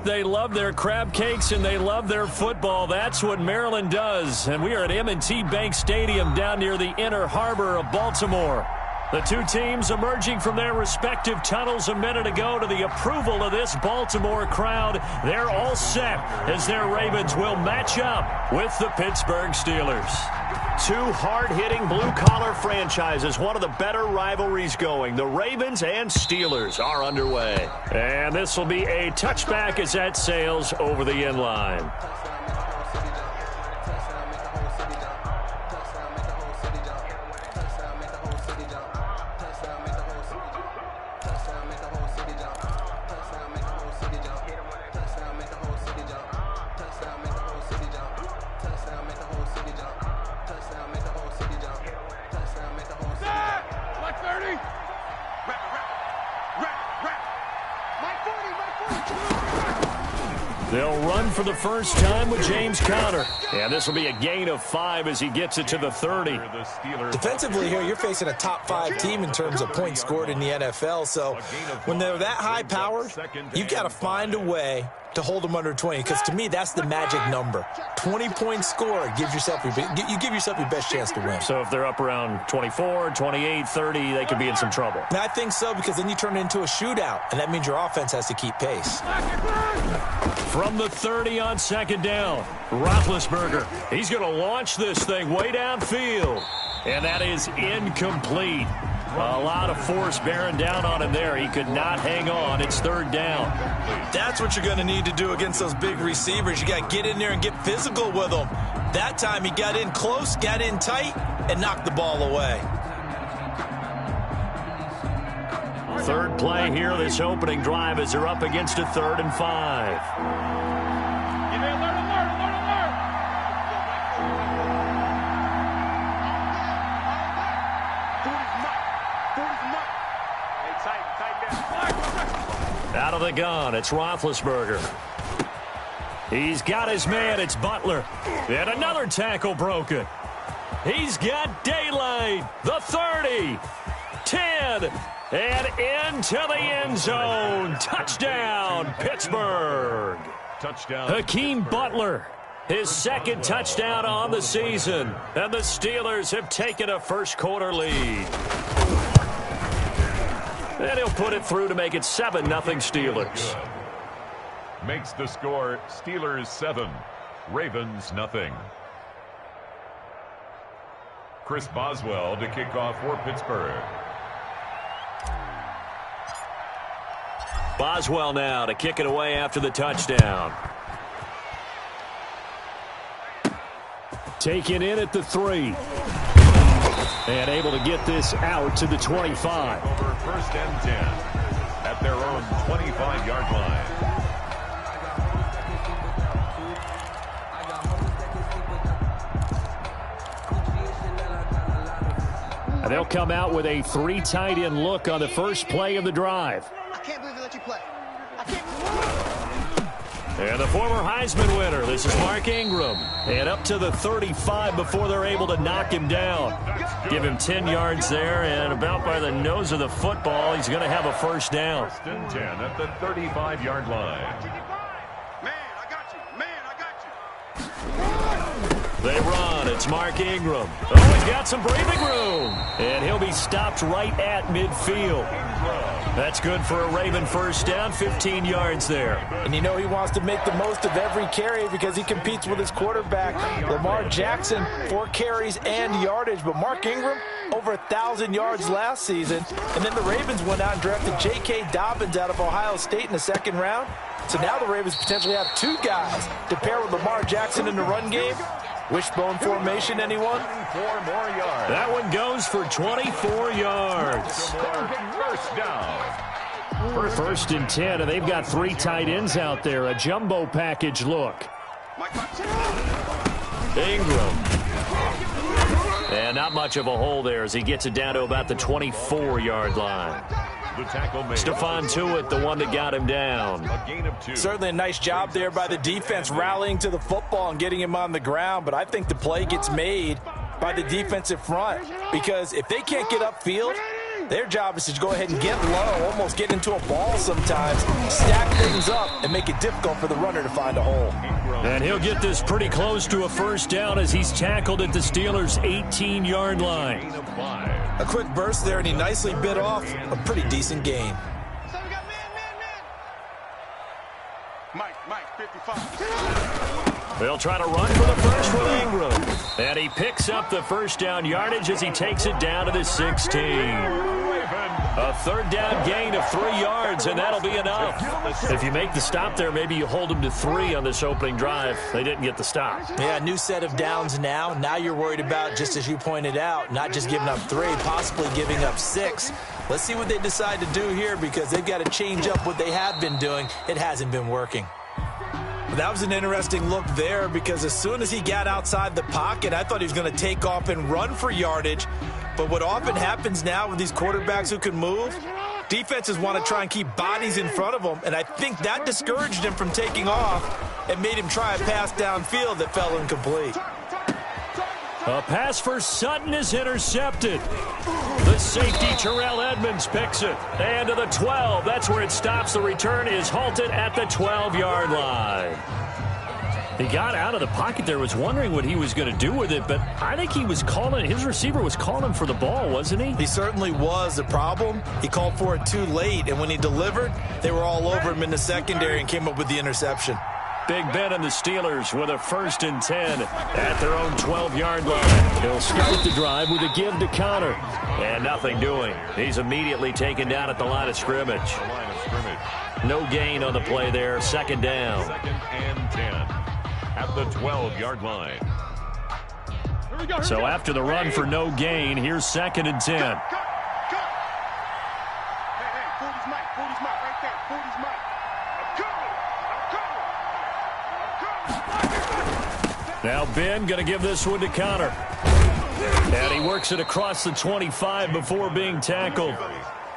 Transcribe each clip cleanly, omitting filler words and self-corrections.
they love their crab cakes and they love their football. That's what Maryland does. And we are at M&T Bank Stadium down near the Inner Harbor of Baltimore. The two teams emerging from their respective tunnels a minute ago to the approval of this Baltimore crowd. They're all set as their Ravens will match up with the Pittsburgh Steelers. Two hard-hitting blue-collar franchises, one of the better rivalries going. The Ravens and Steelers are underway. And this will be a touchback as that sails over the end line. They'll run for the first time with James Conner. And this will be a gain of 5 as he gets it to the 30. Defensively here, you're facing a top 5 team in terms of points scored in the NFL. So when they're that high-powered, you've got to find a way to hold them under 20, because to me, that's the magic number. 20-point score gives yourself you give yourself your best chance to win. So if they're up around 24, 28, 30, they could be in some trouble. And I think so, because then you turn it into a shootout, and that means your offense has to keep pace. From the 30 on second down, Roethlisberger. He's going to launch this thing way downfield. And that is incomplete. A lot of force bearing down on him there. He could not hang on. It's third down. That's what you're going to need to do against those big receivers. You got to get in there and get physical with them. That time he got in close, got in tight, and knocked the ball away. Third play here, this opening drive, as they're up against a 3rd and 5. Out of the gun, it's Roethlisberger. He's got his man, it's Butler. And another tackle broken. He's got daylight. The 30, 10, and into the end zone. Touchdown, Pittsburgh. Touchdown. Hakeem Butler, his second touchdown on the season. And the Steelers have taken a first-quarter lead. And he'll put it through to make it 7-0 Steelers. Makes the score Steelers 7, Ravens nothing. Chris Boswell to kick off for Pittsburgh. Boswell now to kick it away after the touchdown. Taken in at the 3. And able to get this out to the 25. Over 1st and 10 at their own 25-yard line. And they'll come out with a 3 tight end look on the first play of the drive. I can't believe they let you play. I can't. And the former Heisman winner, this is Mark Ingram. And up to the 35 before they're able to knock him down. Give him 10 yards there, and about by the nose of the football, he's going to have a first down. 1st and 10 at the 35-yard line. Man, I got you. Man, I got you. They run. It's Mark Ingram. Oh, he's got some breathing room. And he'll be stopped right at midfield. That's good for a Raven first down, 15 yards there. And you know he wants to make the most of every carry because he competes with his quarterback, Lamar Jackson, 4 carries and yardage. But Mark Ingram, over 1,000 yards last season. And then the Ravens went out and drafted J.K. Dobbins out of Ohio State in the 2nd round. So now the Ravens potentially have 2 guys to pair with Lamar Jackson in the run game. Wishbone formation, anyone? 4 more yards. That one goes for 24 yards. First down. 1st and 10, and they've got 3 tight ends out there. A jumbo package look. Ingram. And not much of a hole there as he gets it down to about the 24-yard line. The tackle made. Stephon Tuitt, the one that got him down. A gain of 2. Certainly a nice job there by the defense rallying to the football and getting him on the ground. But I think the play gets made by the defensive front, because if they can't get upfield, Their job is to go ahead and get low, almost get into a ball sometimes, stack things up, and make it difficult for the runner to find a hole. And he'll get this pretty close to a first down as he's tackled at the Steelers' 18-yard line. A quick burst there, and he nicely bit off a pretty decent gain. Mike, 55. They'll try to run for the first with Ingram. And he picks up the first down yardage as he takes it down to the 16. A third down gain of 3 yards, and that'll be enough. If you make the stop there, maybe you hold them to 3 on this opening drive. They didn't get the stop. Yeah, new set of downs now. Now you're worried about, just as you pointed out, not just giving up 3, possibly giving up 6. Let's see what they decide to do here, because they've got to change up what they have been doing. It hasn't been working. That was an interesting look there, because as soon as he got outside the pocket, I thought he was going to take off and run for yardage. But what often happens now with these quarterbacks who can move, defenses want to try and keep bodies in front of them, and I think that discouraged him from taking off and made him try a pass downfield that fell incomplete. A pass for Sutton is intercepted. The safety, Terrell Edmonds, picks it. And to the 12. That's where it stops. The return is halted at the 12-yard line. He got out of the pocket there, was wondering what he was going to do with it, but I think he was calling, his receiver was calling for the ball, wasn't he? He certainly was. The problem, he called for it too late, and when he delivered, they were all over him in the secondary and came up with the interception. Big Ben and the Steelers with a 1st and 10 at their own 12-yard line. He'll start the drive with a give to Connor. And nothing doing. He's immediately taken down at the line of scrimmage. No gain on the play there. 2nd down. 2nd and 10 at the 12-yard line. So after the run for no gain, here's 2nd and 10. Hey, 40's Mike, right there. 40's Mike. Now Ben going to give this one to Connor. And he works it across the 25 before being tackled.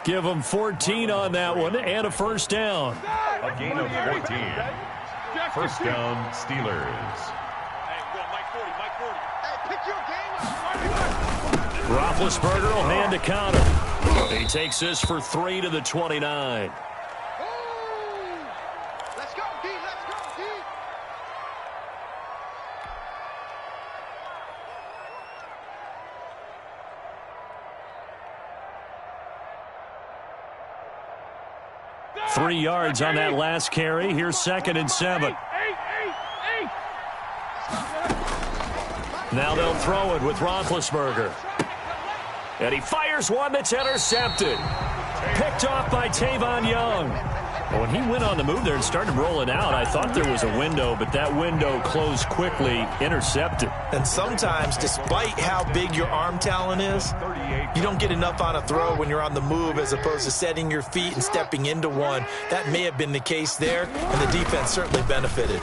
Give him 14 on that one and a 1st down. A gain of 14. 1st down, Steelers. Hey, go Mike 40, Mike 40. Hey, pick your game up. Roethlisberger will hand to Connor. He takes this for 3 to the 29. Let's go, D. Let's go, D. Three yards on that last carry. Here's 2nd and 7. Now they'll throw it with Roethlisberger. And he fires one that's intercepted. Picked off by Tavon Young. When he went on the move there and started rolling out, I thought there was a window, but that window closed quickly, intercepted. And sometimes, despite how big your arm talent is, you don't get enough on a throw when you're on the move as opposed to setting your feet and stepping into one. That may have been the case there, and the defense certainly benefited.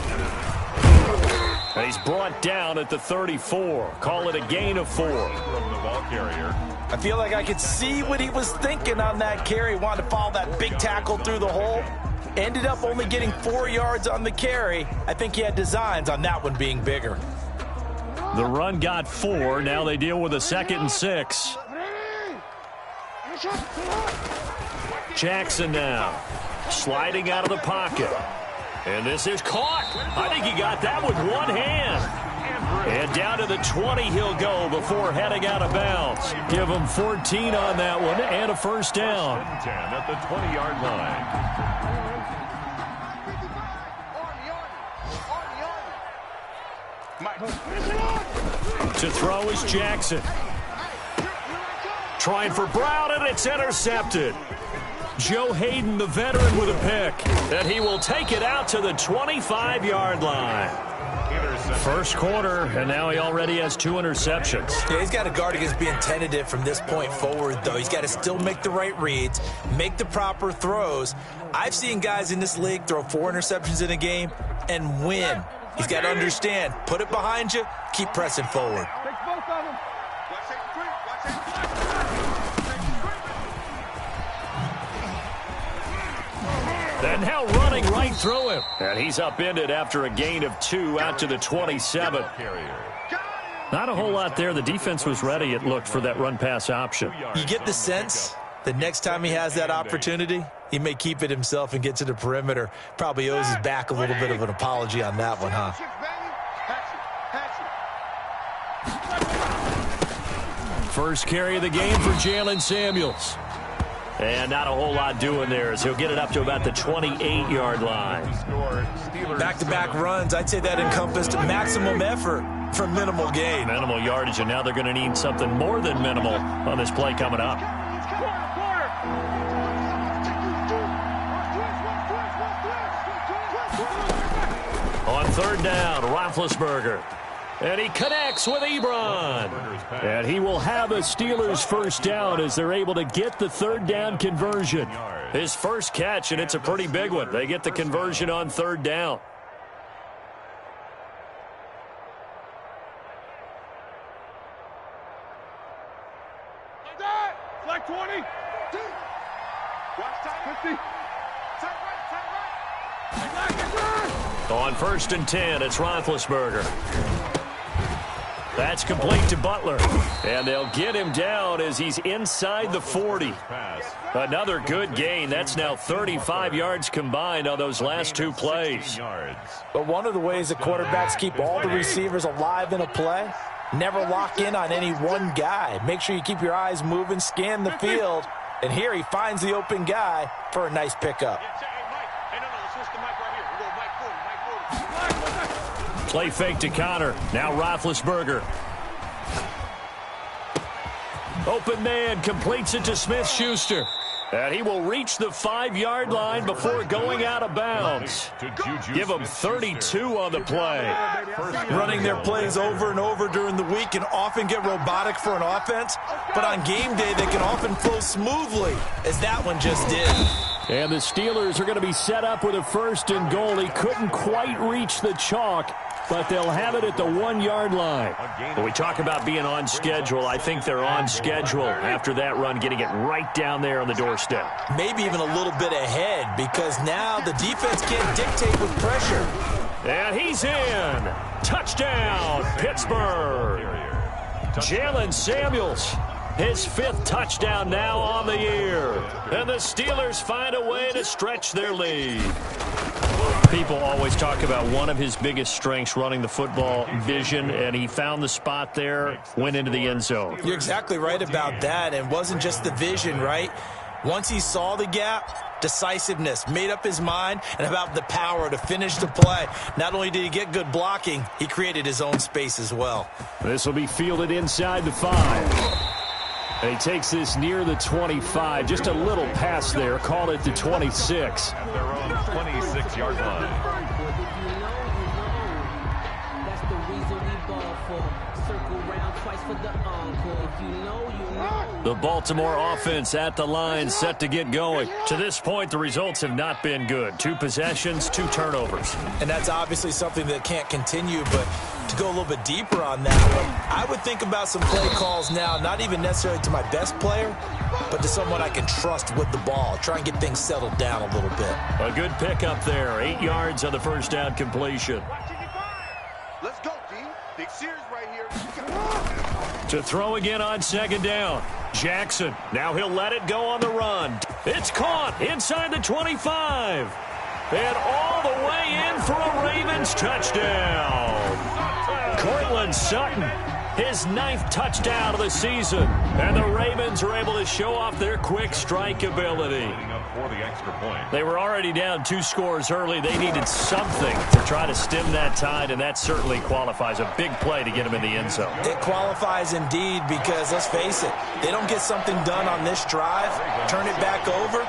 And he's brought down at the 34. Call it a gain of 4. From the ball carrier. I feel like I could see what he was thinking on that carry. Wanted to follow that big tackle through the hole. Ended up only getting 4 yards on the carry. I think he had designs on that one being bigger. The run got 4. Now they deal with a 2nd and 6. Jackson now sliding out of the pocket. And this is caught. I think he got that with one hand. And down to the 20 he'll go before heading out of bounds. Give him 14 on that one and a 1st down. 10 at the 20-yard line. To throw is Jackson. Trying for Brown, and it's intercepted. Joe Hayden, the veteran, with a pick. And he will take it out to the 25-yard line. First quarter, and now he already has 2 interceptions. Yeah, he's got to guard against being tentative from this point forward, though. He's got to still make the right reads, make the proper throws. I've seen guys in this league throw 4 interceptions in a game and win. He's got to understand, put it behind you, keep pressing forward. And now running right through him. And he's upended after a gain of 2 out to the 27. Not a whole lot there. The defense was ready, it looked, for that run-pass option. You get the sense The next time he has that opportunity, he may keep it himself and get to the perimeter. Probably owes his back a little bit of an apology on that one, huh? First carry of the game for Jalen Samuels. And not a whole lot doing there as he'll get it up to about the 28-yard line. Back-to-back runs, I'd say that encompassed maximum effort for minimal gain. Minimal yardage, and now they're going to need something more than minimal on this play coming up. On third down, Roethlisberger. And he connects with Ebron. And he will have a Steelers first down as they're able to get the third down conversion. His first catch, and it's a pretty big one. They get the conversion on third down. Flag 20. Watch time 50. On first and 10, it's Roethlisberger. That's complete to Butler. And they'll get him down as he's inside the 40. Another good gain. That's now 35 yards combined on those last two plays. But one of the ways that quarterbacks keep all the receivers alive in a play, never lock in on any one guy. Make sure you keep your eyes moving, scan the field. And here he finds the open guy for a nice pickup. Play fake to Connor. Now Roethlisberger. Open man, completes it to Smith-Schuster. And he will reach the 5-yard line before going out of bounds. Give him 32 on the play. Running their plays over and over during the week can often get robotic for an offense, but on game day they can often flow smoothly, as that one just did. And the Steelers are going to be set up with a first and goal. He couldn't quite reach the chalk, but they'll have it at the 1-yard line. When we talk about being on schedule, I think they're on schedule after that run, getting it right down there on the doorstep. Maybe even a little bit ahead, because now the defense can't dictate with pressure. And he's in. Touchdown, Pittsburgh. Jalen Samuels, his 5th touchdown now on the year. And the Steelers find a way to stretch their lead. People always talk about one of his biggest strengths, running the football, vision, and he found the spot there, went into the end zone. You're exactly right about that, and it wasn't just the vision, right? Once he saw the gap, decisiveness, made up his mind, and about the power to finish the play. Not only did he get good blocking, he created his own space as well. This will be fielded inside the 5. And he takes this near the 25. Just a little pass there. Called it the 26. At their own 26-yard line. That's the reason we ball for. Circle round twice for the encore. If you know, you know. The Baltimore offense at the line, set to get going. To this point, the results have not been good. 2 possessions, 2 turnovers. And that's obviously something that can't continue, but to go a little bit deeper on that one, I would think about some play calls now, not even necessarily to my best player, but to someone I can trust with the ball. Try and get things settled down a little bit. A good pickup there. 8 yards on the first down completion. Let's go, D. Big Sears right here. To throw again on second down. Jackson. Now he'll let it go on the run. It's caught inside the 25. And all the way in for a Ravens touchdown. Courtland Sutton, his 9th touchdown of the season. And the Ravens are able to show off their quick strike ability. For the extra point. They were already down 2 scores early. They needed something to try to stem that tide, and that certainly qualifies. A big play to get them in the end zone. It qualifies indeed because, let's face it, they don't get something done on this drive, turn it back over,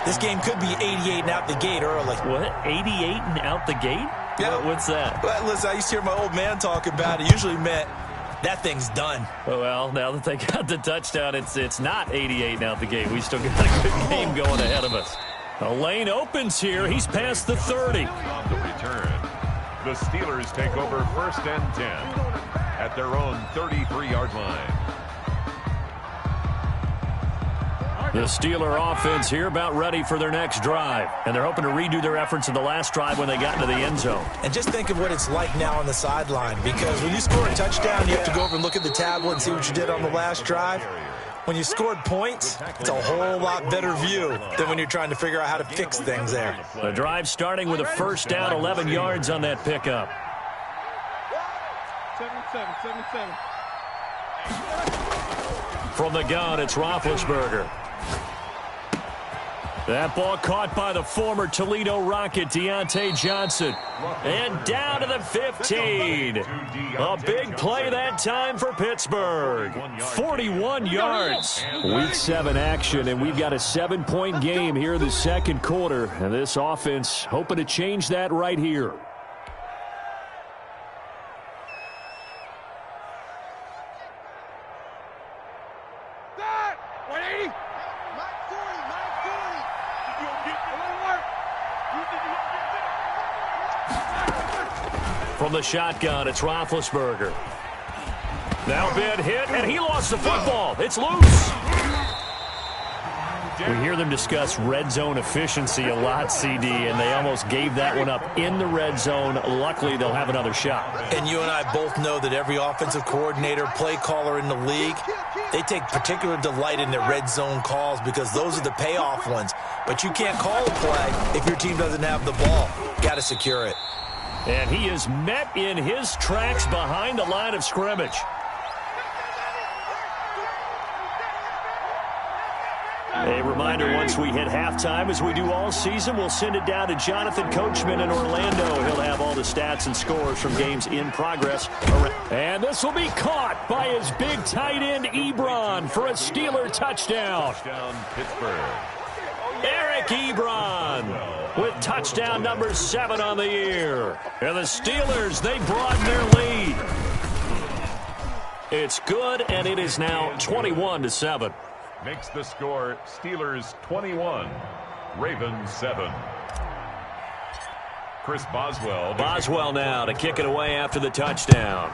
this game could be 88 and out the gate early. What? 88 and out the gate? Yeah. What's that? Well, listen, I used to hear my old man talk about it. Usually meant that thing's done. Well, now that they got the touchdown, it's not 88 and out the gate. We still got a good game going ahead of us. A lane opens here. He's past the 30. On the return, the Steelers take over first and 10 at their own 33-yard line. The Steeler offense here about ready for their next drive. And they're hoping to redo their efforts in the last drive when they got into the end zone. And just think of what it's like now on the sideline, because when you score a touchdown, you have to go over and look at the tablet and see what you did on the last drive. When you scored points, it's a whole lot better view than when you're trying to figure out how to fix things there. The drive starting with a first down, 11 yards on that pickup. 7-7. From the gun, it's Roethlisberger. That ball caught by the former Toledo Rocket, Deontay Johnson. And down to the 15. A big play that time for Pittsburgh. 41 yards. Week 7 action, and we've got a 7-point game here in the second quarter. And this offense hoping to change that right here. From the shotgun, it's Roethlisberger. Now been hit, and he lost the football. It's loose. We hear them discuss red zone efficiency a lot, CD, and they almost gave that one up in the red zone. Luckily, they'll have another shot. And you and I both know that every offensive coordinator, play caller in the league, they take particular delight in their red zone calls because those are the payoff ones. But you can't call a play if your team doesn't have the ball. Got to secure it. And he is met in his tracks behind the line of scrimmage. A reminder, once we hit halftime, as we do all season, we'll send it down to Jonathan Coachman in Orlando. He'll have all the stats and scores from games in progress. And this will be caught by his big tight end, Ebron, for a Steeler touchdown. Touchdown, Pittsburgh. Eric Ebron with touchdown number 7 on the year. And the Steelers, they broaden their lead. It's good, and it is now 21-7. Makes the score Steelers 21, Ravens 7. Chris Boswell. Boswell now to kick it away after the touchdown.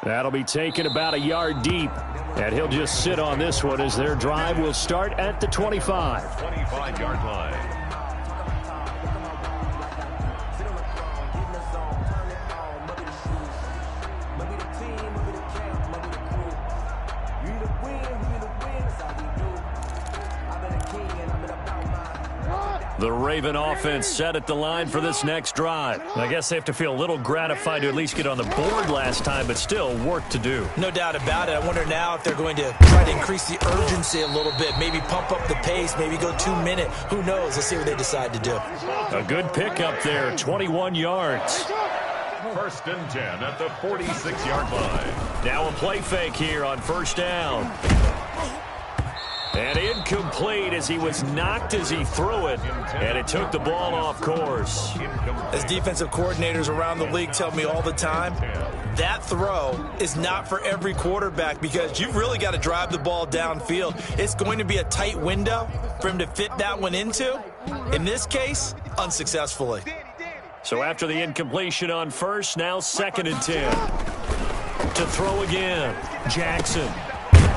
That'll be taken about a yard deep, and he'll just sit on this one as their drive will start at the 25. 25-yard line. The Raven offense set at the line for this next drive. I guess they have to feel a little gratified to at least get on the board last time, but still work to do. No doubt about it. I wonder now if they're going to try to increase the urgency a little bit, maybe pump up the pace, maybe go 2 minute. Who knows? Let's see what they decide to do. A good pickup there, 21 yards. First and 10 at the 46-yard line. Now a play fake here on first down. And incomplete as he was knocked as he threw it, and it took the ball off course. As defensive coordinators around the league tell me all the time, that throw is not for every quarterback because you've really got to drive the ball downfield. It's going to be a tight window for him to fit that one into. In this case, unsuccessfully. So after the incompletion on first, now 2nd and 10. To throw again, Jackson.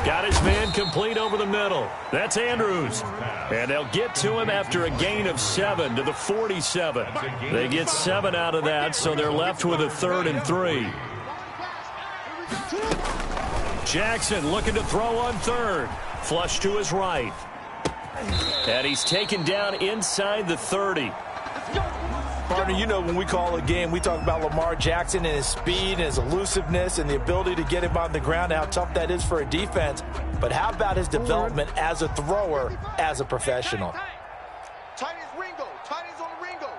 Got his man complete over the middle. That's Andrews. And they'll get to him after a gain of 7 to the 47. They get 7 out of that, so they're left with a 3rd and 3. Jackson looking to throw on 3rd. Flush to his right. And he's taken down inside the 30. Partner, you know when we call a game, we talk about Lamar Jackson and his speed and his elusiveness and the ability to get him on the ground and how tough that is for a defense. But how about his development as a thrower, as a professional? Tight as Ringo. Tight as on Ringo.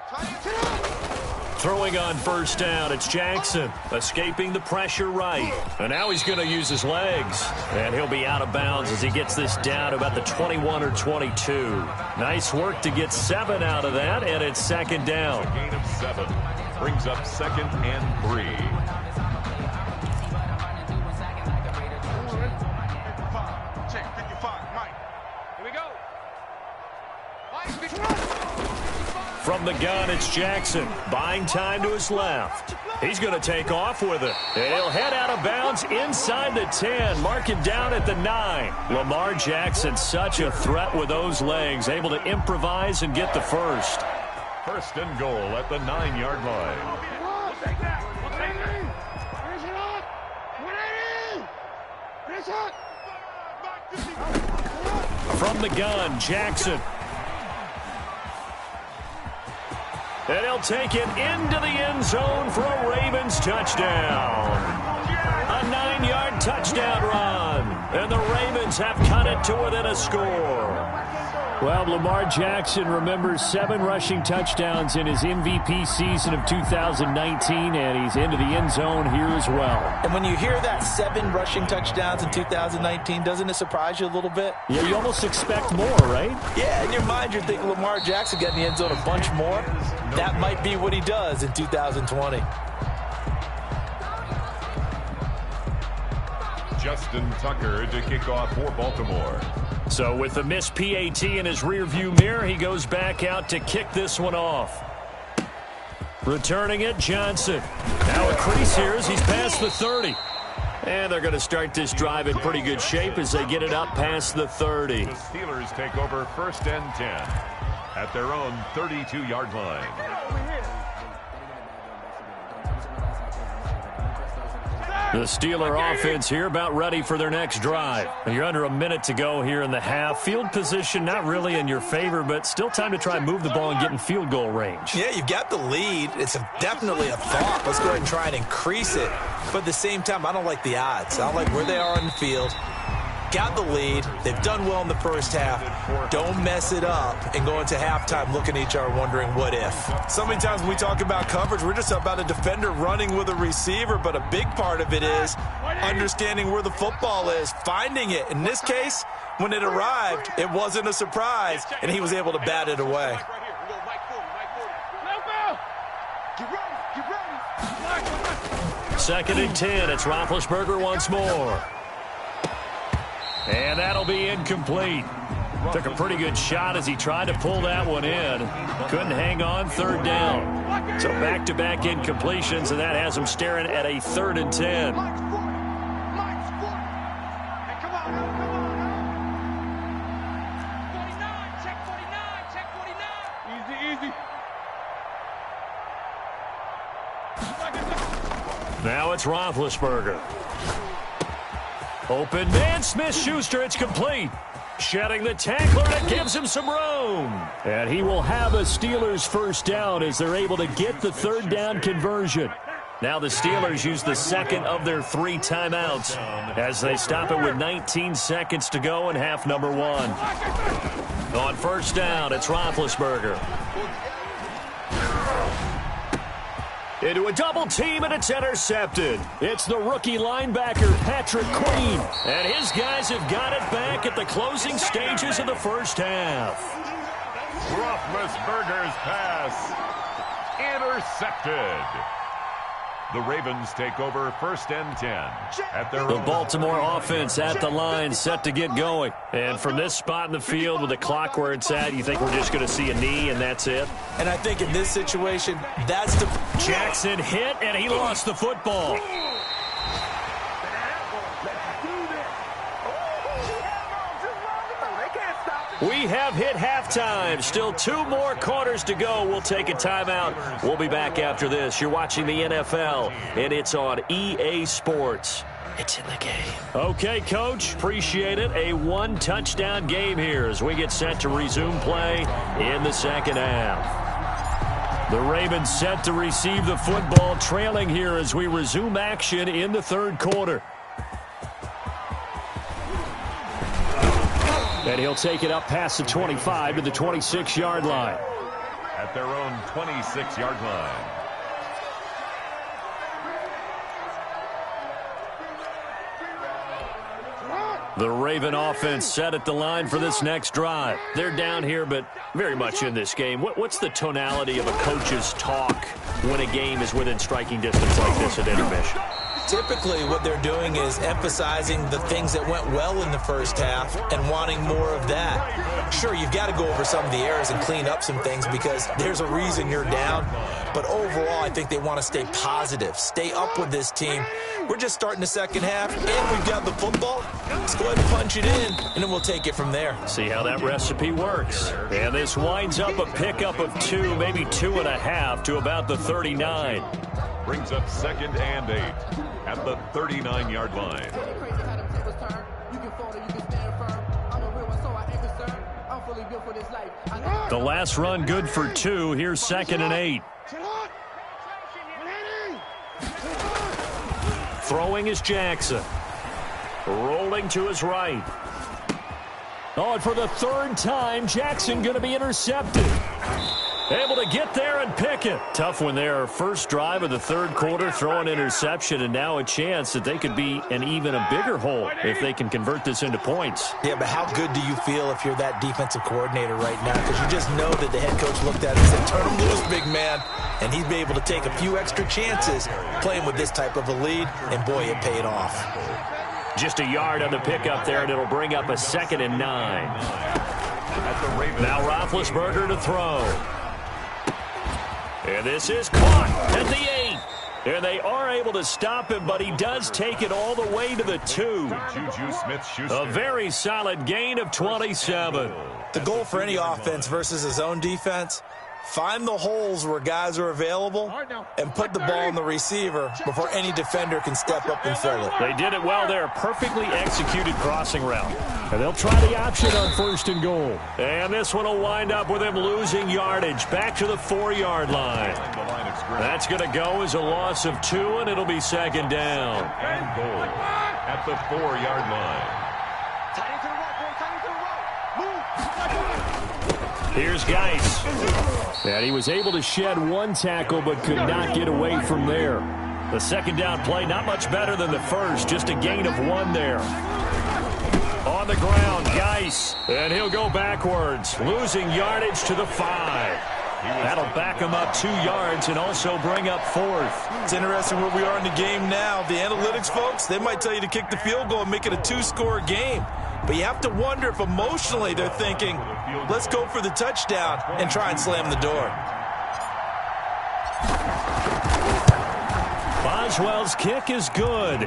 Throwing on first down, it's Jackson. Escaping the pressure right. And now he's going to use his legs. And he'll be out of bounds as he gets this down to about the 21 or 22. Nice work to get 7 out of that, and it's 2nd down. A gain of 7 brings up 2nd and 3. Check 55, Mike. Here we go. From the gun, it's Jackson. Buying time to his left. He's going to take off with it. And he'll head out of bounds inside the 10. Mark him down at the 9. Lamar Jackson, such a threat with those legs. Able to improvise and get the first. First and goal at the 9-yard line. We'll take that. We'll take that. Finish it up. 180. from the gun, Jackson. And he'll take it into the end zone for a Ravens touchdown. A 9-yard touchdown run. And the Ravens have cut it to within a score. Well, Lamar Jackson remembers 7 rushing touchdowns in his MVP season of 2019, and he's into the end zone here as well. And when you hear that 7 rushing touchdowns in 2019, doesn't it surprise you a little bit? Yeah, you almost expect more, right? Yeah, in your mind you're thinking Lamar Jackson got in the end zone a bunch more. That might be what he does in 2020. Justin Tucker to kick off for Baltimore. So with the missed PAT in his rearview mirror, he goes back out to kick this one off. Returning it, Johnson. Now a crease here as he's past the 30. And they're going to start this drive in pretty good shape as they get it up past the 30. The Steelers take over 1st and 10 at their own 32-yard line. The Steeler offense here about ready for their next drive. And you're under a minute to go here in the half. Field position not really in your favor, but still time to try and move the ball and get in field goal range. Yeah, you've got the lead. It's definitely a thought. Let's go ahead and try and increase it. But at the same time, I don't like the odds. I don't like where they are on the field. Got the lead. They've done well in the first half. Don't mess it up and go into halftime looking at each other wondering what if. So many times when we talk about coverage, we're just about a defender running with a receiver, but a big part of it is understanding where the football is, finding it. In this case, when it arrived, it wasn't a surprise, and he was able to bat it away. Second and 10. It's Roethlisberger once more. And that'll be incomplete. Took a pretty good shot as he tried to pull that one in. Couldn't hang on, 3rd down. So back-to-back incompletions, and that has him staring at a 3rd and 10. Now it's Roethlisberger. Open man, Smith-Schuster, it's complete. Shedding the tackler, and it gives him some room. And he will have a Steelers 1st down as they're able to get the 3rd down conversion. Now the Steelers use the 2nd of their 3 timeouts as they stop it with 19 seconds to go in half number 1. On 1st down, it's Roethlisberger. Into a double team, and it's intercepted. It's the rookie linebacker, Patrick Queen. And his guys have got it back at the closing stages of the first half. Roethlisberger's pass intercepted. The Ravens take over 1st and 10 at their The Baltimore offense at the line, set to get going. And from this spot in the field with the clock where it's at, you think we're just going to see a knee and that's it? And I think in this situation, that's the... Jackson hit, and he lost the football. We have hit halftime. Still 2 more quarters to go. We'll take a timeout. We'll be back after this. You're watching the NFL, and it's on EA Sports. It's in the game. Okay, Coach. Appreciate it. A 1-touchdown game here as we get set to resume play in the second half. The Ravens set to receive the football, trailing here as we resume action in the 3rd quarter. And he'll take it up past the 25 to the 26-yard line. At their own 26-yard line. The Raven offense set at the line for this next drive. They're down here, but very much in this game. What's the tonality of a coach's talk when a game is within striking distance like this at intermission? Typically, what they're doing is emphasizing the things that went well in the first half and wanting more of that. Sure, you've got to go over some of the errors and clean up some things because there's a reason you're down. But overall, I think they want to stay positive, stay up with this team. We're just starting the second half, and we've got the football. Let's go ahead and punch it in, and then we'll take it from there. See how that recipe works. And this winds up a pickup of 2, maybe 2.5 to about the 39. Brings up 2nd and 8 at the 39-yard line. The last run good for 2. Here's 2nd and 8. Throwing is Jackson. Rolling to his right. Oh, and for the 3rd time, Jackson going to be intercepted. Able to get there and pick it. Tough one there. First drive of the 3rd quarter, throw an interception, and now a chance that they could be in even a bigger hole if they can convert this into points. Yeah, but how good do you feel if you're that defensive coordinator right now? Because you just know that the head coach looked at it and said, turn him loose, big man. And he'd be able to take a few extra chances playing with this type of a lead, and boy, it paid off. Just a yard on the pickup there, and it'll bring up a 2nd and 9. Now Roethlisberger to throw. And this is caught at the 8. And they are able to stop him, but he does take it all the way to the 2. Juju Smith-Schuster. A very solid gain of 27. The goal for any offense versus his own defense, find the holes where guys are available and put the ball on the receiver before any defender can step up and fill it. They did it well there. Perfectly executed crossing route. And they'll try the option on 1st and goal. And this one will wind up with him losing yardage back to the 4-yard line. That's going to go as a loss of 2, and it'll be 2nd down. And goal at the 4-yard line. Here's Geis. And he was able to shed 1 tackle but could not get away from there. The 2nd down play, not much better than the first, just a gain of 1 there. On the ground, Geis, and he'll go backwards, losing yardage to the 5. That'll back him up 2 yards and also bring up 4th. It's interesting where we are in the game now. The analytics folks, they might tell you to kick the field goal and make it a 2-score game. But you have to wonder if emotionally they're thinking, let's go for the touchdown and try and slam the door. Boswell's kick is good.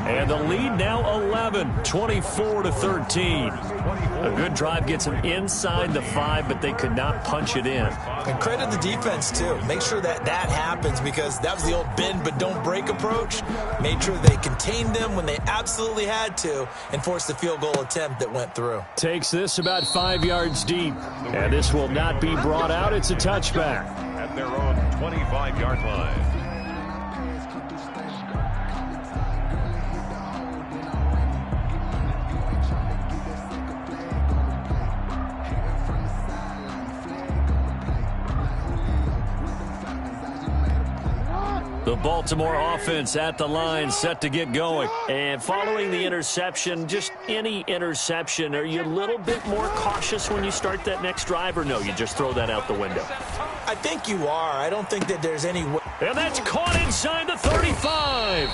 And the lead now 11, 24-13. A good drive gets them inside the 5, but they could not punch it in. And credit the defense, too. Make sure that happens, because that was the old bend but don't break approach. Made sure they contained them when they absolutely had to and forced the field goal attempt that went through. Takes this about 5 yards deep. And this will not be brought out. It's a touchback. At their own 25-yard line. The Baltimore offense at the line, set to get going. And following the interception, just any interception, are you a little bit more cautious when you start that next drive, or no, you just throw that out the window? I think you are. I don't think that there's any way. And that's caught inside the 35.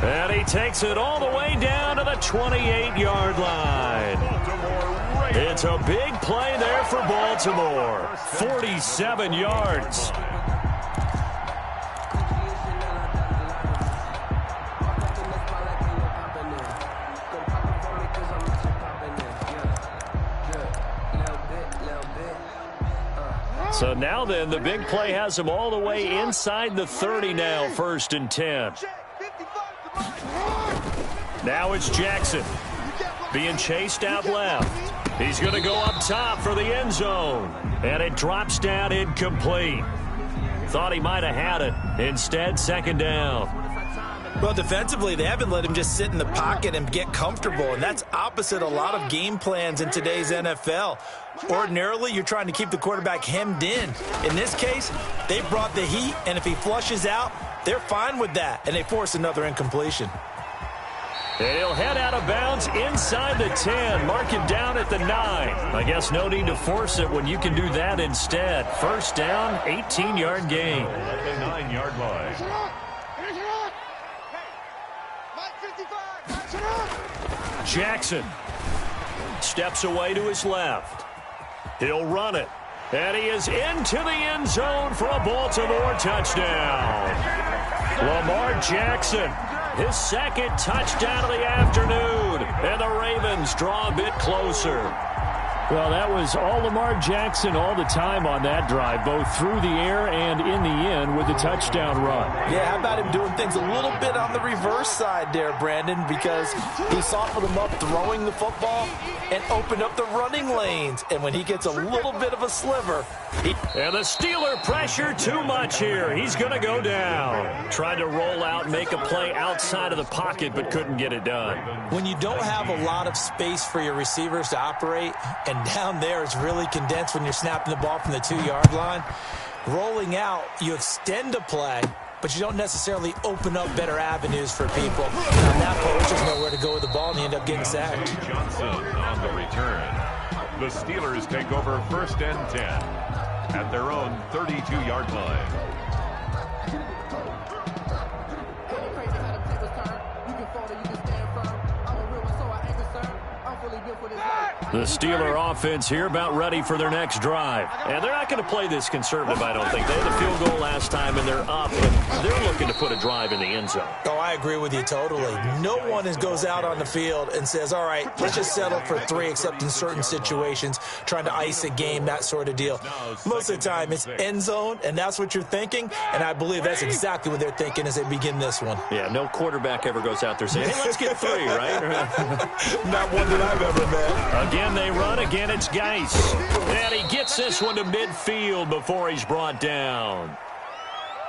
And he takes it all the way down to the 28-yard line. It's a big play there for Baltimore. 47 yards. So now then, the big play has them all the way inside the 30 now, 1st and 10. Now it's Jackson being chased out left. He's going to go up top for the end zone. And it drops down incomplete. Thought he might have had it. Instead, 2nd down. Well, defensively, they haven't let him just sit in the pocket and get comfortable, and that's opposite a lot of game plans in today's NFL. Ordinarily, you're trying to keep the quarterback hemmed in. In this case, they brought the heat, and if he flushes out, they're fine with that, and they force another incompletion. And he'll head out of bounds inside the 10, mark him down at the 9. I guess no need to force it when you can do that instead. 1st down, 18-yard gain. At the 9-yard line. Jackson steps away to his left. He'll run it. And he is into the end zone for a Baltimore touchdown. Lamar Jackson, his 2nd touchdown of the afternoon. And the Ravens draw a bit closer. Well, that was all Lamar Jackson all the time on that drive, both through the air and in the end with a touchdown run. Yeah, how about him doing things a little bit on the reverse side there, Brandon, because he softened them up throwing the football and opened up the running lanes. And when he gets a little bit of a sliver, and the Steeler pressure too much here. He's going to go down. Tried to roll out, make a play outside of the pocket, but couldn't get it done. When you don't have a lot of space for your receivers to operate, and down there it's really condensed when you're snapping the ball from the 2-yard line, rolling out, you extend a play, but you don't necessarily open up better avenues for people. And on that point, just nowhere to go with the ball, and you end up getting sacked. Johnson on the return. The Steelers take over 1st and 10 at their own 32-yard line. The Steeler offense here about ready for their next drive. And they're not going to play this conservative, I don't think. They had the field goal last time, and they're up, but they're looking to put a drive in the end zone. Oh, I agree with you totally. No one goes out on the field and says, all right, let's just settle for 3, except in certain situations, trying to ice a game, that sort of deal. Most of the time, it's end zone, and that's what you're thinking, and I believe that's exactly what they're thinking as they begin this one. Yeah, no quarterback ever goes out there saying, hey, let's get 3, right? Not one that I've ever met. Again, they run. Again, it's Geis. And he gets this one to midfield before he's brought down.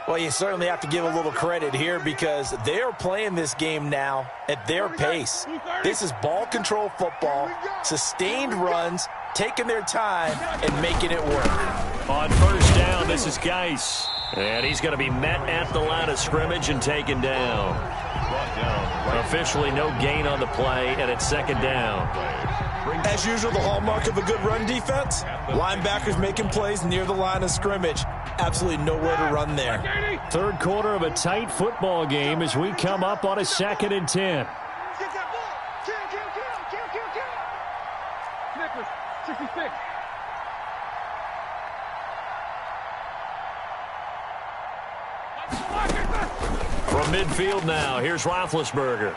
Well, you certainly have to give a little credit here because they're playing this game now at their pace. This is ball control football, sustained runs, taking their time, and making it work. On 1st down, this is Geis. And he's going to be met at the line of scrimmage and taken down. Officially no gain on the play, and it's 2nd down. As usual, the hallmark of a good run defense, linebackers making plays near the line of scrimmage. Absolutely nowhere to run there. 3rd quarter of a tight football game as we come up on a 2nd and 10. Nicholas, 66. From midfield now, here's Roethlisberger.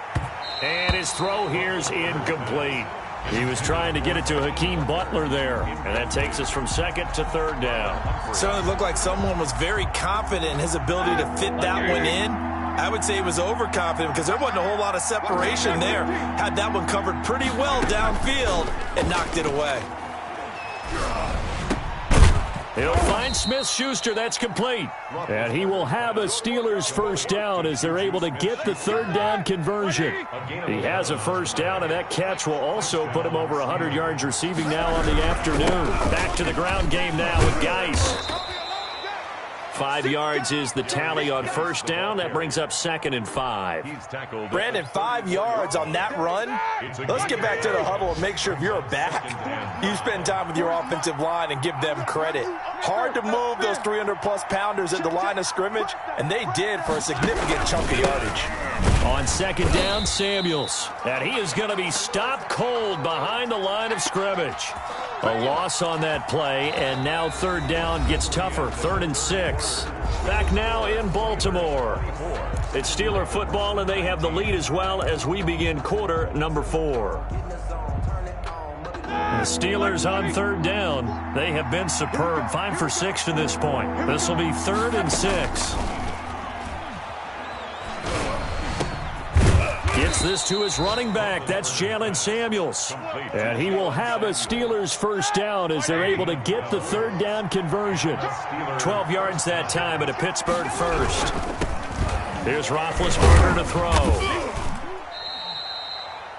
And his throw here's incomplete. He was trying to get it to Hakeem Butler there. And that takes us from 2nd to 3rd down. Certainly looked like someone was very confident in his ability to fit that one in. I would say he was overconfident because there wasn't a whole lot of separation there. Had that one covered pretty well downfield and knocked it away. He'll find Smith-Schuster. That's complete. And he will have a Steelers 1st down as they're able to get the 3rd down conversion. He has a 1st down, and that catch will also put him over 100 yards receiving now on the afternoon. Back to the ground game now with Geis. 5 yards is the tally on 1st down. That brings up 2nd and 5. Brandon, 5 yards on that run. Let's get back to the huddle and make sure if you're a back, you spend time with your offensive line and give them credit. Hard to move those 300-plus pounders at the line of scrimmage, and they did for a significant chunk of yardage. On 2nd down, Samuels. And he is going to be stopped cold behind the line of scrimmage. A loss on that play, and now 3rd down gets tougher. 3rd and 6. Back now in Baltimore. It's Steeler football, and they have the lead as well as we begin quarter number 4. The Steelers on 3rd down. They have been superb. 5 for 6 to this point. This will be 3rd and 6. Gets this to his running back. That's Jalen Samuels. And he will have a Steelers 1st down as they're able to get the 3rd down conversion. 12 yards that time at a Pittsburgh 1st. Here's Roethlisberger to throw.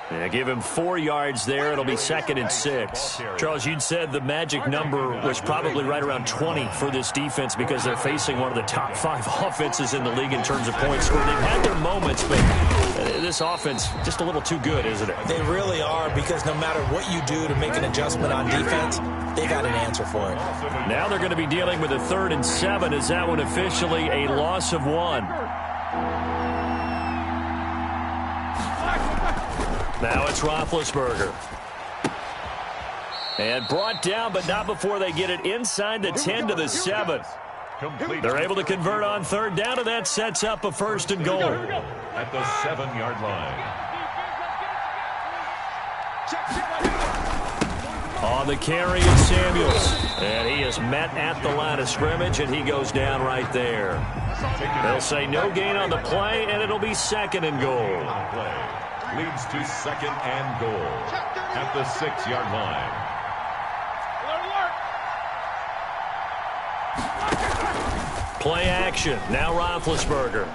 Yeah, give him 4 yards there. It'll be 2nd and 6. Charles, you'd said the magic number was probably right around 20 for this defense because they're facing one of the top 5 offenses in the league in terms of points scored. They've had their moments, but this offense just a little too good, isn't it? They really are, because no matter what you do to make an adjustment on defense, they got an answer for it. Now they're going to be dealing with a 3rd and 7. Is that one officially a loss of 1? Now it's Roethlisberger. And brought down, but not before they get it inside the 10 to the 7. They're able to convert on 3rd down, and that sets up a 1st and goal. At the 7-yard line. On the carry is Samuels. And he is met at the line of scrimmage, and he goes down right there. They'll say no gain on the play, and it'll be 2nd and goal. Leads to 2nd and goal at the 6-yard line. Play action. Now Roethlisberger.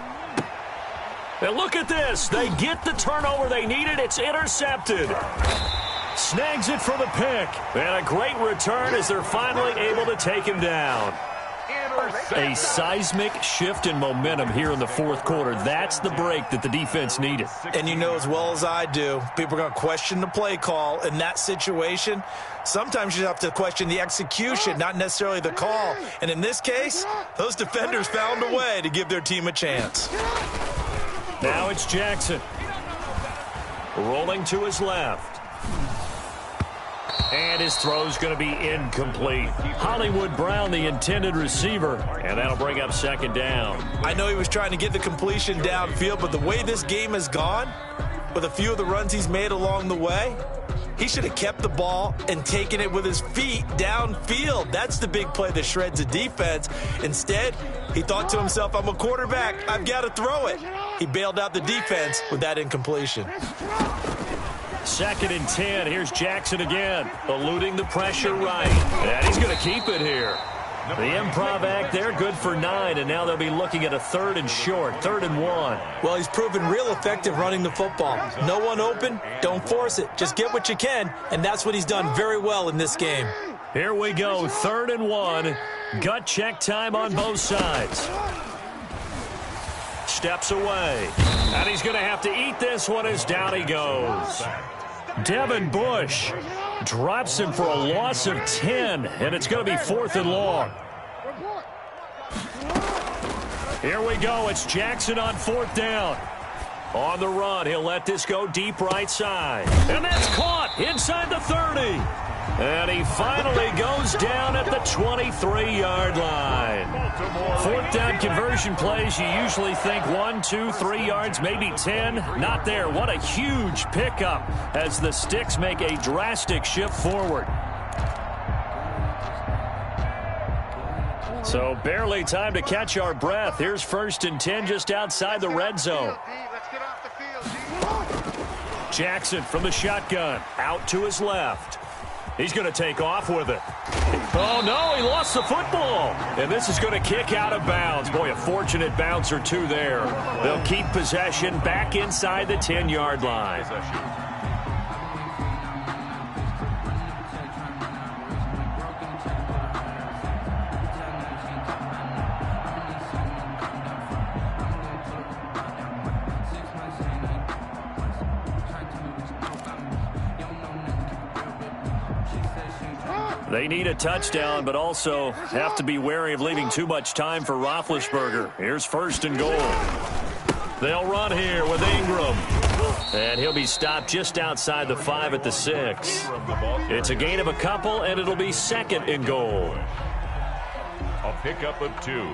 And look at this. They get the turnover they needed. It's intercepted. Snags it for the pick. And a great return as they're finally able to take him down. A seismic shift in momentum here in the 4th quarter. That's the break that the defense needed. And you know as well as I do, people are going to question the play call in that situation. Sometimes you have to question the execution, not necessarily the call. And in this case, those defenders found a way to give their team a chance. Now it's Jackson. Rolling to his left. And his throw's going to be incomplete. Hollywood Brown, the intended receiver, and that'll bring up 2nd down. I know he was trying to get the completion downfield, but the way this game has gone, with a few of the runs he's made along the way, he should have kept the ball and taken it with his feet downfield. That's the big play that shreds the defense. Instead, he thought to himself, I'm a quarterback, I've got to throw it. He bailed out the defense with that incompletion. 2nd and 10. Here's Jackson again, eluding the pressure right. And he's going to keep it here. The improv act there, good for 9, and now they'll be looking at a 3rd and short, 3rd and 1. Well, he's proven real effective running the football. No one open, don't force it. Just get what you can, and that's what he's done very well in this game. Here we go, 3rd and 1. Gut check time on both sides. Steps away. And he's going to have to eat this one as down he goes. Devin Bush drops him for a loss of 10, and it's going to be 4th and long. Here we go. It's Jackson on 4th down. On the run, he'll let this go deep right side. And that's caught inside the 30. And he finally goes down at the 23-yard line. 4th down conversion plays, you usually think 1, 2, 3 yards, maybe 10. Not there. What a huge pickup as the Sticks make a drastic shift forward. So barely time to catch our breath. Here's 1st and 10 just outside the red zone. Jackson from the shotgun. Out to his left. He's going to take off with it. Oh, no, he lost the football. And this is going to kick out of bounds. Boy, a fortunate bounce or two there. They'll keep possession back inside the 10-yard line. They need a touchdown, but also have to be wary of leaving too much time for Roethlisberger. Here's 1st and goal. They'll run here with Ingram. And he'll be stopped just outside the 5 at the 6. It's a gain of a couple, and it'll be 2nd and goal. A pickup of 2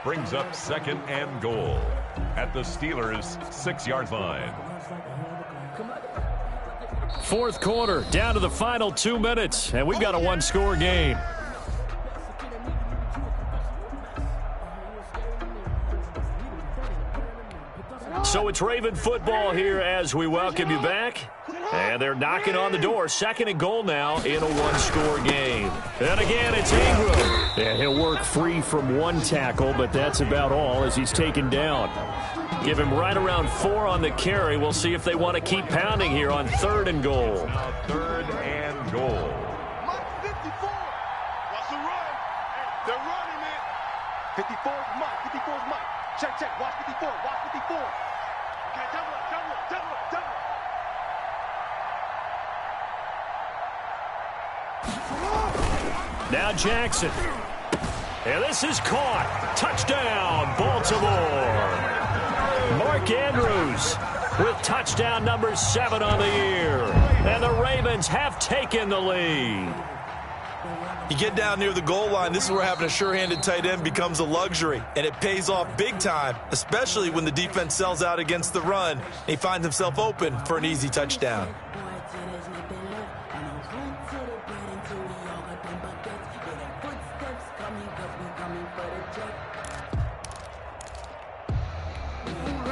brings up 2nd and goal at the Steelers' 6-yard line. 4th quarter, down to the final 2 minutes, and we've got a 1-score game. So it's Raven football here as we welcome you back. And they're knocking on the door. 2nd and goal now in a 1-score game. And again, it's Ingram. And he'll work free from 1 tackle, but that's about all as he's taken down. Give him right around 4 on the carry. We'll see if they want to keep pounding here on 3rd and goal. 3rd and goal. Mike 54. Watch the run. They're running it. 54 is Mike. 54 is Mike. Check. Watch 54. Watch 54. Okay, double it. Now Jackson. And this is caught. Touchdown, Baltimore. Mark Andrews with touchdown number 7 on the year. And the Ravens have taken the lead. You get down near the goal line, this is where having a sure-handed tight end becomes a luxury, and it pays off big time, especially when the defense sells out against the run. He finds himself open for an easy touchdown.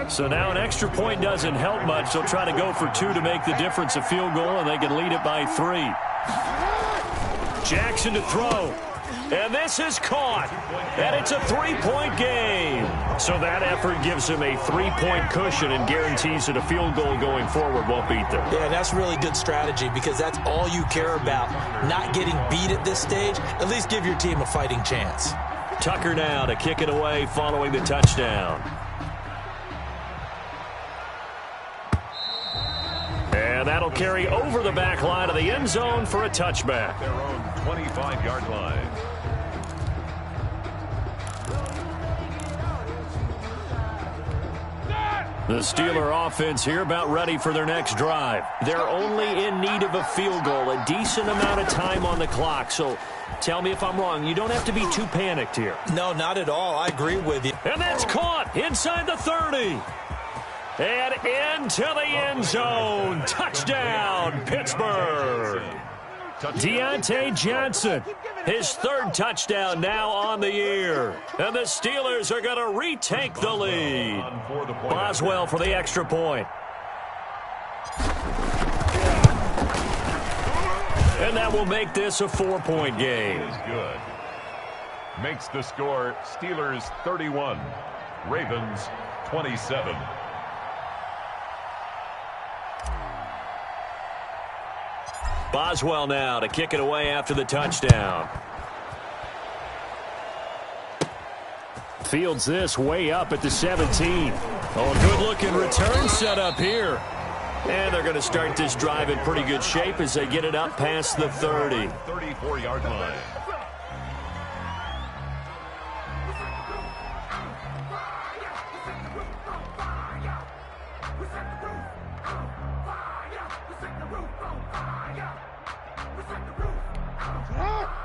So now an extra point doesn't help much. They'll try to go for 2 to make the difference a field goal, and they can lead it by 3. Jackson to throw. And this is caught. And it's a 3-point game. So that effort gives him a 3-point cushion and guarantees that a field goal going forward won't beat them. Yeah, that's really good strategy because that's all you care about. Not getting beat at this stage. At least give your team a fighting chance. Tucker now to kick it away following the touchdown. And that'll carry over the back line of the end zone for a touchback. Their own 25-yard line. The Steeler offense here about ready for their next drive. They're only in need of a field goal, a decent amount of time on the clock. So tell me if I'm wrong. You don't have to be too panicked here. No, not at all. I agree with you. And that's caught inside the 30. And into the end zone. Touchdown, Pittsburgh. Deontay Johnson, his 3rd touchdown now on the year. And the Steelers are going to retake the lead. Boswell for the extra point. And that will make this a 4-point game. Is good. Makes the score Steelers 31, Ravens 27. Boswell now to kick it away after the touchdown. Fields this way up at the 17. Oh, a good-looking return set up here. And they're going to start this drive in pretty good shape as they get it up past the 30. 34-yard line.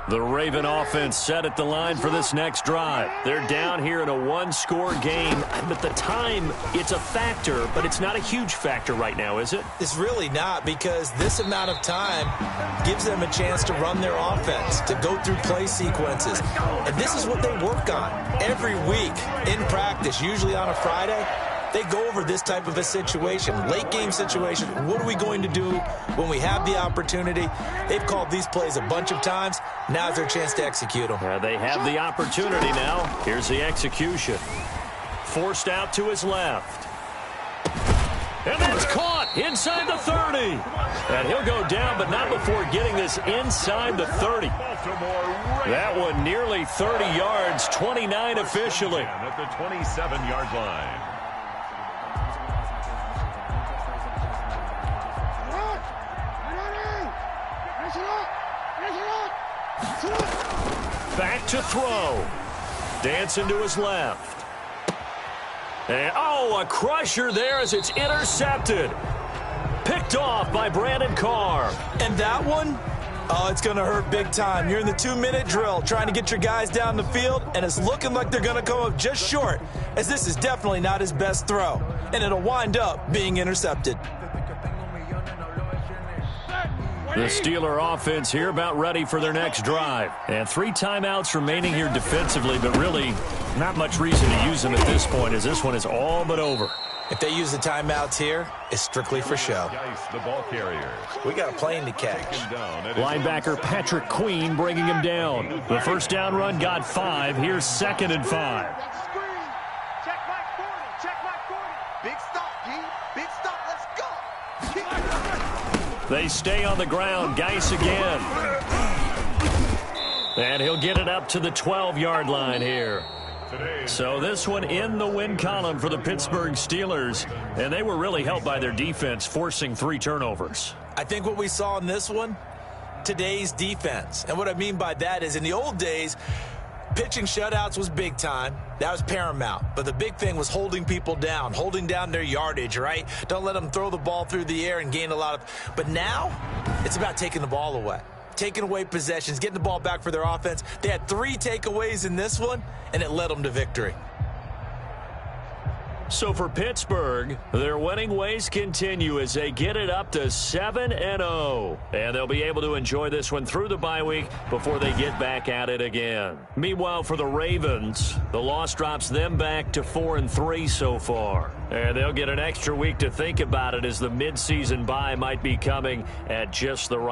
The Raven offense set at the line for this next drive. They're down here in a 1-score game, but the time, it's a factor, but it's not a huge factor right now, is it? It's really not because this amount of time gives them a chance to run their offense, to go through play sequences. And this is what they work on every week in practice, usually on a Friday. They go over this type of a situation, late game situation. What are we going to do when we have the opportunity? They've called these plays a bunch of times. Now's their chance to execute them. They have the opportunity now. Here's the execution. Forced out to his left. And that's caught inside the 30. And he'll go down, but not before getting this inside the 30. That one nearly 30 yards, 29 officially. At the 27-yard line. Back to throw. Dancing to his left. And, oh, a crusher there as it's intercepted. Picked off by Brandon Carr. And that one, oh, it's going to hurt big time. You're in the 2-minute drill trying to get your guys down the field, and it's looking like they're going to come up just short, as this is definitely not his best throw. And it'll wind up being intercepted. The Steeler offense here about ready for their next drive. And 3 timeouts remaining here defensively, but really not much reason to use them at this point as this one is all but over. If they use the timeouts here, it's strictly for show. The ball carrier. We got a plane to catch. Linebacker Patrick Queen bringing him down. The first down run got 5. Here's 2nd and 5. Check Mike 40. Check Mike 40. Big stop, D. Big stop. Let's go. They stay on the ground. Geis again. And he'll get it up to the 12-yard line here. So this one in the win column for the Pittsburgh Steelers. And they were really helped by their defense, forcing 3 turnovers. I think what we saw in this one, today's defense. And what I mean by that is in the old days, pitching shutouts was big time. That was paramount. But the big thing was holding people down, holding down their yardage, right? Don't let them throw the ball through the air and gain a lot of... But now, it's about taking the ball away. Taking away possessions, getting the ball back for their offense. They had 3 takeaways in this one, and it led them to victory. So for Pittsburgh, their winning ways continue as they get it up to 7-0. And they'll be able to enjoy this one through the bye week before they get back at it again. Meanwhile, for the Ravens, the loss drops them back to 4-3 so far. And they'll get an extra week to think about it as the midseason bye might be coming at just the right